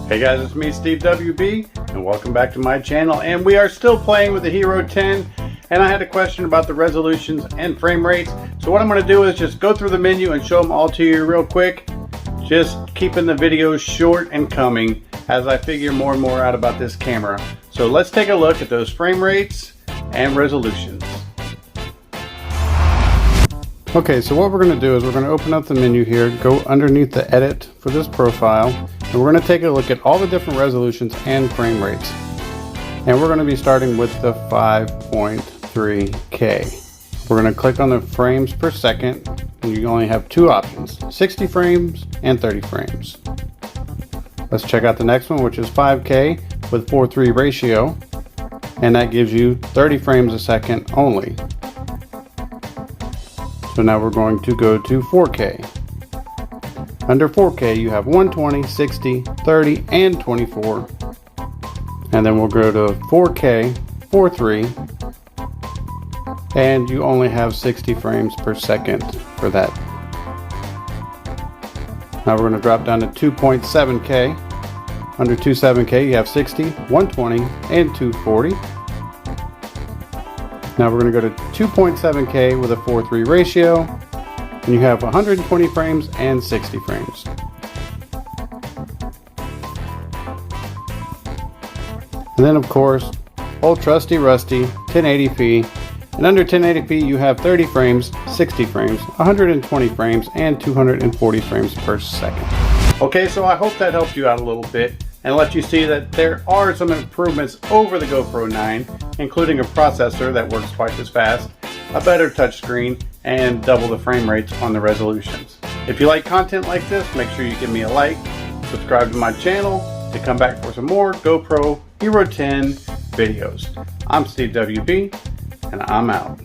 Hey guys, it's me, Steve WB, and welcome back to my channel. And we are still playing with the Hero 10, and I had a question about the resolutions and frame rates. So what I'm going to do is just go through the menu and show them all to you real quick. Just keeping the videos short and coming as I figure more and more out about this camera. So let's take a look at those frame rates and resolutions. Okay, so what we're going to do is we're going to open up the menu here, go underneath the edit for this profile, and we're going to take a look at all the different resolutions and frame rates. And we're going to be starting with the 5.3K. We're going to click on the frames per second, and you only have two options, 60 frames and 30 frames. Let's check out the next one, which is 5K with 4:3 ratio, and that gives you 30 frames a second only. So now we're going to go to 4K. Under 4K you have 120, 60, 30, and 24. And then we'll go to 4K, 4:3, and you only have 60 frames per second for that. Now we're going to drop down to 2.7K. Under 2.7K you have 60, 120, and 240. Now we're going to go to 2.7K with a 4:3 ratio, and you have 120 frames and 60 frames. And then of course, old trusty rusty 1080p, and under 1080p you have 30 frames, 60 frames, 120 frames, and 240 frames per second. Okay, so I hope that helped you out a little bit and let you see that there are some improvements over the GoPro 9, including a processor that works twice as fast, a better touchscreen, and double the frame rates on the resolutions. If you like content like this, make sure you give me a like, subscribe to my channel to come back for some more GoPro Hero 10 videos. I'm Steve WB, and I'm out.